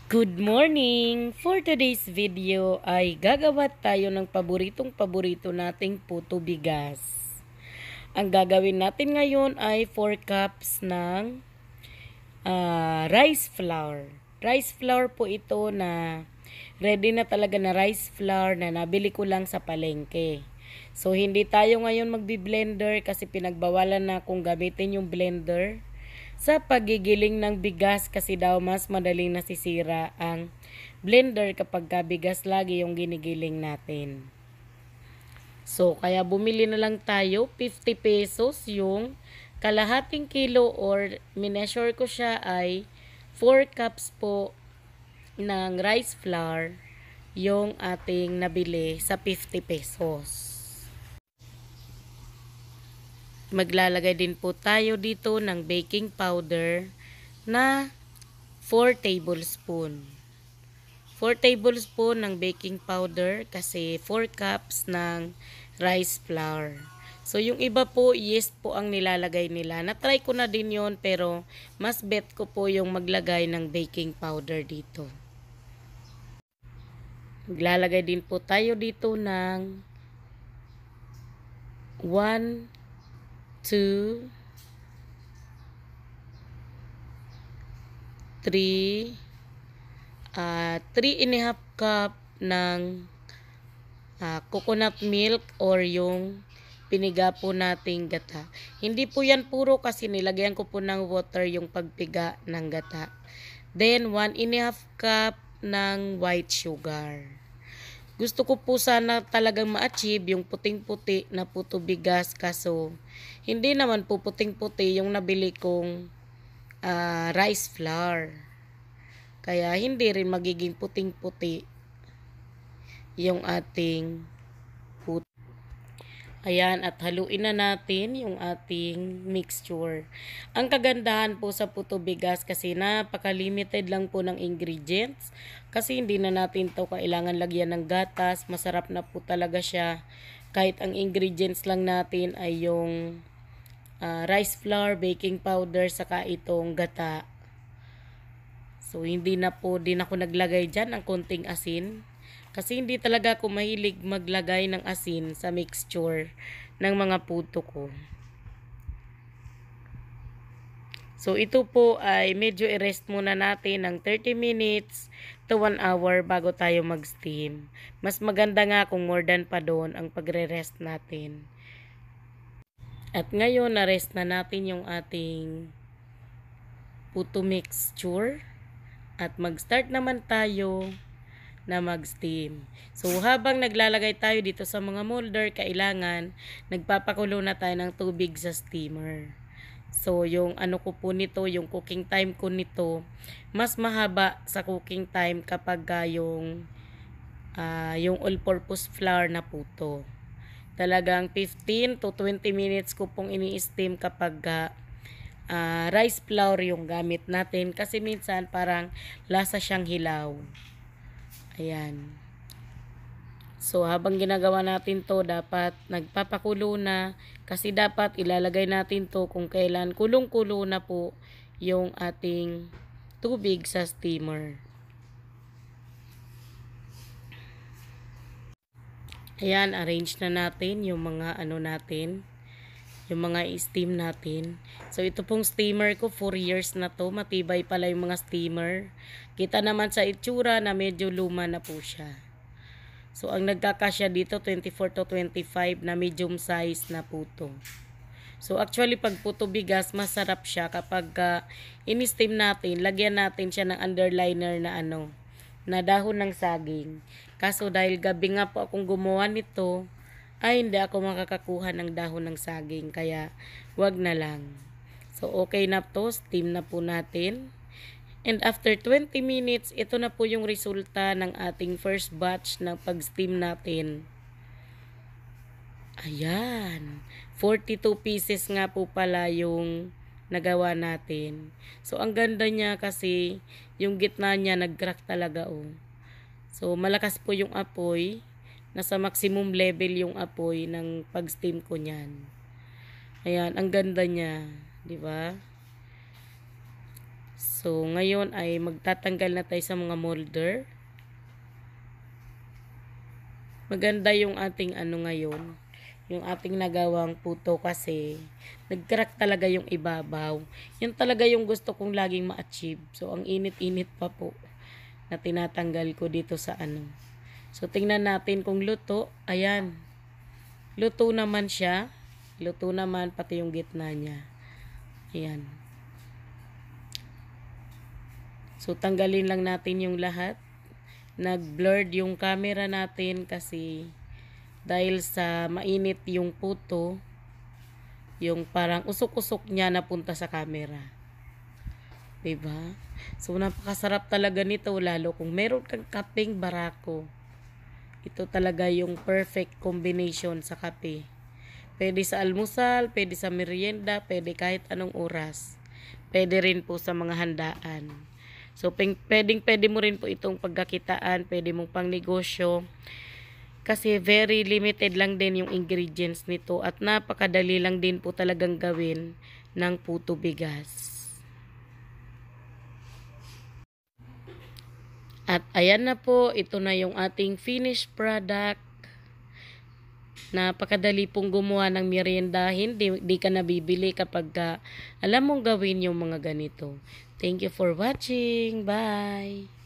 Good morning! For today's video ay gagawa tayo ng paboritong-paborito nating puto bigas. Ang gagawin natin ngayon ay 4 cups ng rice flour. Rice flour po ito na ready na talaga na rice flour na nabili ko lang sa palengke. So hindi tayo ngayon magbi-blender kasi pinagbawalan na kung gamitin yung blender sa pagigiling ng bigas kasi daw mas madaling nasisira ang blender kapag bigas lagi yung ginigiling natin. So, kaya bumili na lang tayo, 50 pesos yung kalahating kilo or mineasure ko siya ay 4 cups po ng rice flour yung ating nabili sa 50 pesos. Maglalagay din po tayo dito ng baking powder na 4 tablespoon. 4 tablespoon ng baking powder kasi 4 cups ng rice flour. So yung iba po yeast po ang nilalagay nila. Na-try ko na din yon pero mas bet ko po yung maglagay ng baking powder dito. Maglalagay din po tayo dito ng 1, 2, 3 and a half cup ng coconut milk or yung piniga po nating gata. Hindi po yan puro kasi nilagyan ko po ng water yung pagpiga ng gata. Then 1 and a half cup ng white sugar. Gusto ko po sana talagang ma-achieve yung puting-puti na puto bigas kaso hindi naman po puting-puti yung nabili kong rice flour. Kaya hindi rin magiging puting-puti yung ating puto. Ayan, at haluin na natin yung ating mixture. Ang kagandahan po sa puto bigas kasi napaka-limited lang po ng ingredients. Kasi hindi na natin to kailangan lagyan ng gatas. Masarap na po talaga siya. Kahit ang ingredients lang natin ay yung rice flour, baking powder, saka itong gata. So, hindi na po din ako naglagay dyan ng konting asin. Kasi hindi talaga ako mahilig maglagay ng asin sa mixture ng mga puto ko. So, ito po ay medyo i-rest muna natin ng 30 minutes to 1 hour bago tayo mag-steam. Mas maganda nga kung more than pa doon ang pagre-rest natin. At ngayon, na-rest na natin yung ating puto mixture. At mag-start naman tayo na mag-steam. So, habang naglalagay tayo dito sa mga molder, kailangan nagpapakulo na tayo ng tubig sa steamer. So, yung ano ko po nito, yung cooking time ko nito, mas mahaba sa cooking time kapag yung all-purpose flour na puto. Talagang 15 to 20 minutes ko pong ini-steam kapag rice flour yung gamit natin kasi minsan parang lasa siyang hilaw. Ayan. So, habang ginagawa natin to, dapat nagpapakulo na kasi dapat ilalagay natin to kung kailan kulong-kulo na po yung ating tubig sa steamer. Ayan, arrange na natin yung mga natin, yung mga steam natin. So, ito pong steamer ko, 4 years na to. Matibay pala yung mga steamer. Kita naman sa itsura na medyo luma na po siya. So, ang nagkakasya dito, 24 to 25 na medium size na puto. So, actually, pag puto bigas, masarap siya kapag in-steam natin, lagyan natin siya ng underliner na na dahon ng saging. Kaso, dahil gabi nga po akong gumawa nito, ay hindi ako makakakuha ng dahon ng saging. Kaya, wag na lang. So, okay na to. Steam na po natin. And after 20 minutes, ito na po yung resulta ng ating first batch ng pag-steam natin. Ayan. 42 pieces nga po pala yung nagawa natin. So, ang ganda niya kasi yung gitna niya nag-crack talaga So, malakas po yung apoy. Nasa maximum level yung apoy ng pag-steam ko niyan. Ayan, ang ganda niya. Diba? So, ngayon ay magtatanggal na tayo sa mga molder. Maganda yung ating ano ngayon, yung ating nagawang puto kasi nag-crack talaga yung ibabaw. Yun talaga yung gusto kong laging ma-achieve. So, ang init-init pa po na tinatanggal ko dito sa ano. So, tingnan natin kung luto. Ayan. Luto naman siya. Luto naman pati yung gitna niya. Ayan. So, tanggalin lang natin yung lahat. Nag-blurred yung camera natin kasi dahil sa mainit yung puto, yung parang usok-usok niya napunta sa camera. Diba? So, napakasarap talaga nito, lalo kung meron kang kapeng barako. Ito talaga yung perfect combination sa kape. Pwede sa almusal, pwede sa merienda, pwede kahit anong oras. Pwede rin po sa mga handaan. So, pwede mo rin po itong pagkakitaan, pwede mong pang negosyo. Kasi very limited lang din yung ingredients nito at napakadali lang din po talagang gawin ng puto bigas. At ayan na po, ito na yung ating finished product. Napakadali pong gumawa ng merienda. Hindi ka nabibili kapag alam mong gawin yung mga ganito. Thank you for watching. Bye!